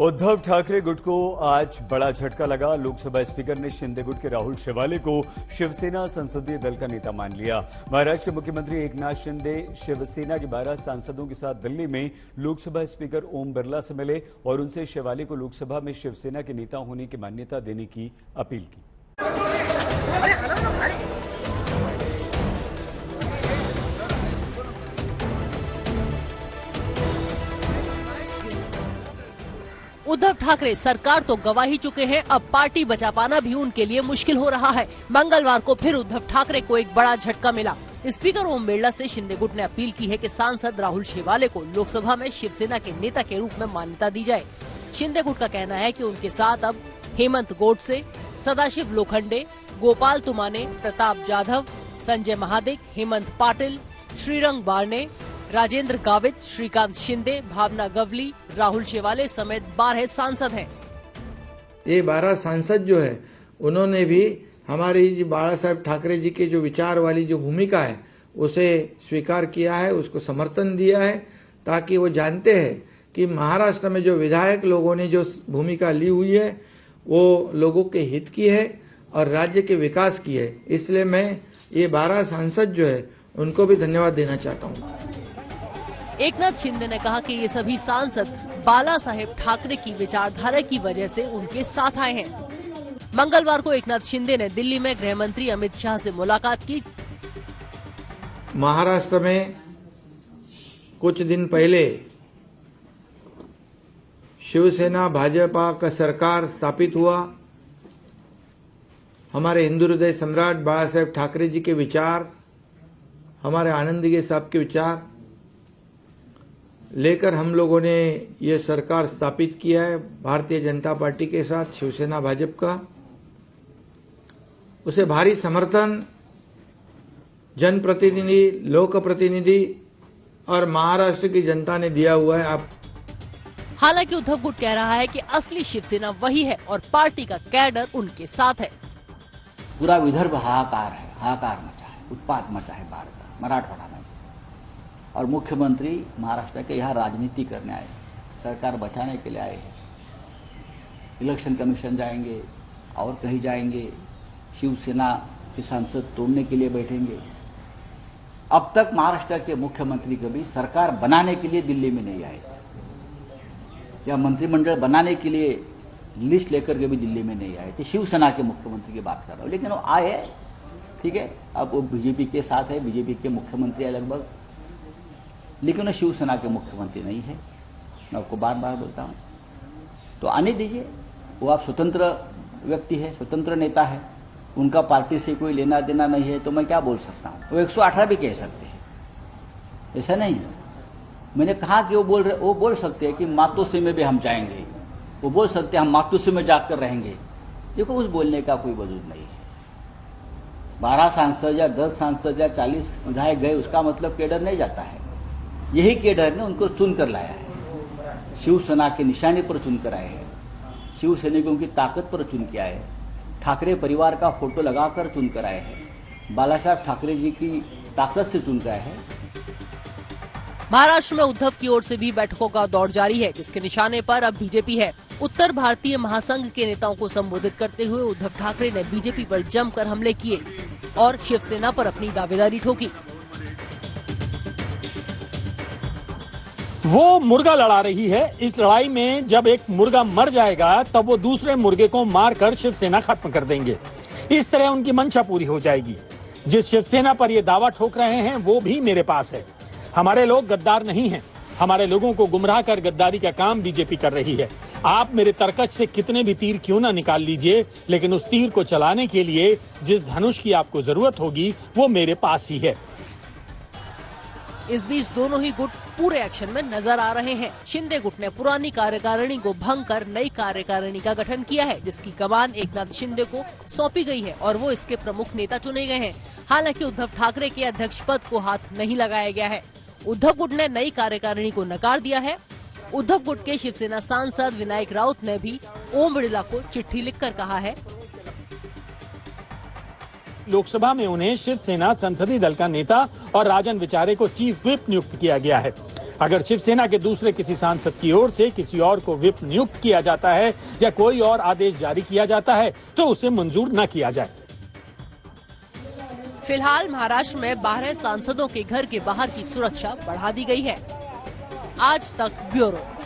उद्धव ठाकरे गुट को आज बड़ा झटका लगा। लोकसभा स्पीकर ने शिंदे गुट के राहुल शेवाले को शिवसेना संसदीय दल का नेता मान लिया। महाराष्ट्र के मुख्यमंत्री एकनाथ शिंदे शिवसेना के 12 सांसदों के साथ दिल्ली में लोकसभा स्पीकर ओम बिरला से मिले और उनसे शेवाले को लोकसभा में शिवसेना के नेता होने की मान्यता देने की अपील की। उद्धव ठाकरे सरकार तो गवा ही चुके हैं, अब पार्टी बचा पाना भी उनके लिए मुश्किल हो रहा है। मंगलवार को फिर उद्धव ठाकरे को एक बड़ा झटका मिला। स्पीकर ओम बिरला से शिंदे गुट ने अपील की है कि सांसद राहुल शेवाले को लोकसभा में शिवसेना के नेता के रूप में मान्यता दी जाए। शिंदे गुट का कहना है कि उनके साथ अब हेमंत गोडसे, सदाशिव लोखंडे, गोपाल तुमाने, प्रताप जाधव, संजय महादिक, हेमंत पाटिल, श्रीरंग बारने, राजेंद्र गावित, श्रीकांत शिंदे, भावना गवली, राहुल शेवाले समेत 12 सांसद हैं। ये 12 सांसद जो है उन्होंने भी हमारे जी बाला साहब ठाकरे जी के जो विचार वाली जो भूमिका है उसे स्वीकार किया है, उसको समर्थन दिया है, ताकि वो जानते हैं कि महाराष्ट्र में जो विधायक लोगों ने जो भूमिका ली हुई है वो लोगों के हित की है और राज्य के विकास की है। इसलिए मैं ये 12 सांसद जो है उनको भी धन्यवाद देना चाहता हूँ। एकनाथ शिंदे ने कहा कि ये सभी सांसद बाला साहेब ठाकरे की विचारधारा की वजह से उनके साथ आए हैं। मंगलवार को एकनाथ शिंदे ने दिल्ली में गृह मंत्री अमित शाह से मुलाकात की। महाराष्ट्र में कुछ दिन पहले शिवसेना भाजपा का सरकार स्थापित हुआ। हमारे हिंदू हृदय सम्राट बाला साहेब ठाकरे जी के विचार, हमारे आनंदीगे साहब के विचार लेकर हम लोगों ने ये सरकार स्थापित किया है भारतीय जनता पार्टी के साथ, शिवसेना भाजपा का। उसे भारी समर्थन जनप्रतिनिधि, लोक प्रतिनिधि और महाराष्ट्र की जनता ने दिया हुआ है। आप हालांकि उद्धव गुट कह रहा है कि असली शिवसेना वही है और पार्टी का कैडर उनके साथ है। पूरा विदर्भ हाहाकार है, हाहाकार मचा है, उत्पात मचा है बाढ़ का, मराठवाड़ा में। और मुख्यमंत्री महाराष्ट्र के यहाँ राजनीति करने आए, सरकार बचाने के लिए आए हैं। इलेक्शन कमीशन जाएंगे और कहीं जाएंगे, शिवसेना के सांसद तोड़ने के लिए बैठेंगे। अब तक महाराष्ट्र के मुख्यमंत्री कभी सरकार बनाने के लिए दिल्ली में नहीं आए या मंत्रिमंडल बनाने के लिए लिस्ट लेकर के भी दिल्ली में नहीं आए थे। शिवसेना के मुख्यमंत्री की बात कर रहा हूं, लेकिन वो आए, ठीक है। अब वो बीजेपी के साथ है, बीजेपी के मुख्यमंत्री है लगभग, लेकिन वो शिवसेना के मुख्यमंत्री नहीं है। मैं आपको बार बार बोलता हूं, तो आने दीजिए। वो आप स्वतंत्र व्यक्ति है, स्वतंत्र नेता है, उनका पार्टी से कोई लेना देना नहीं है, तो मैं क्या बोल सकता हूं। वो 118 भी कह सकते हैं, ऐसा नहीं। मैंने कहा कि वो बोल सकते हैं कि मातोश्री में भी हम जाएंगे, वो बोल सकते हैं हम मातोश्री में जाकर रहेंगे। देखो, उस बोलने का कोई वजूद नहीं है। 12 सांसद या 10 सांसद या 40 विधायक गए, उसका मतलब केडर नहीं जाता है। यही केडर ने उनको चुनकर लाया है, शिवसेना के निशाने पर चुनकर आए हैं, शिवसैनिकों की ताकत पर चुन के आए हैं, ठाकरे परिवार का फोटो लगाकर चुनकर आए हैं, बाला साहब ठाकरे जी की ताकत से चुनकर आए हैं। महाराष्ट्र में उद्धव की ओर से भी बैठकों का दौर जारी है, जिसके निशाने पर अब बीजेपी है। उत्तर भारतीय महासंघ के नेताओं को संबोधित करते हुए उद्धव ठाकरे ने बीजेपी पर जमकर हमले किए और शिवसेना पर अपनी दावेदारी ठोकी। वो मुर्गा लड़ा रही है। इस लड़ाई में जब एक मुर्गा मर जाएगा तब वो दूसरे मुर्गे को मारकर शिवसेना खत्म कर देंगे। इस तरह उनकी मंशा पूरी हो जाएगी। जिस शिवसेना पर ये दावा ठोक रहे हैं वो भी मेरे पास है। हमारे लोग गद्दार नहीं हैं। हमारे लोगों को गुमराह कर गद्दारी का काम बीजेपी कर रही है। आप मेरे तरकश से कितने भी तीर क्यों ना निकाल लीजिए, लेकिन उस तीर को चलाने के लिए जिस धनुष की आपको जरूरत होगी वो मेरे पास ही है। इस बीच दोनों ही गुट पूरे एक्शन में नजर आ रहे हैं। शिंदे गुट ने पुरानी कार्यकारिणी को भंग कर नई कार्यकारिणी का गठन किया है, जिसकी कमान एकनाथ शिंदे को सौंपी गई है और वो इसके प्रमुख नेता चुने गए हैं। हालांकि उद्धव ठाकरे के अध्यक्ष पद को हाथ नहीं लगाया गया है। उद्धव गुट ने नई कार्यकारिणी को नकार दिया है। उद्धव गुट के शिवसेना सांसद विनायक राउत ने भी ओम बिरला को चिट्ठी लिखकर कहा है लोकसभा में उन्हें शिवसेना संसदीय दल का नेता और राजन विचारे को चीफ व्हिप नियुक्त किया गया है। अगर शिवसेना के दूसरे किसी सांसद की ओर से किसी और को व्हिप नियुक्त किया जाता है या कोई और आदेश जारी किया जाता है तो उसे मंजूर न किया जाए। फिलहाल महाराष्ट्र में 12 सांसदों के घर के बाहर की सुरक्षा बढ़ा दी गई है। आज तक ब्यूरो।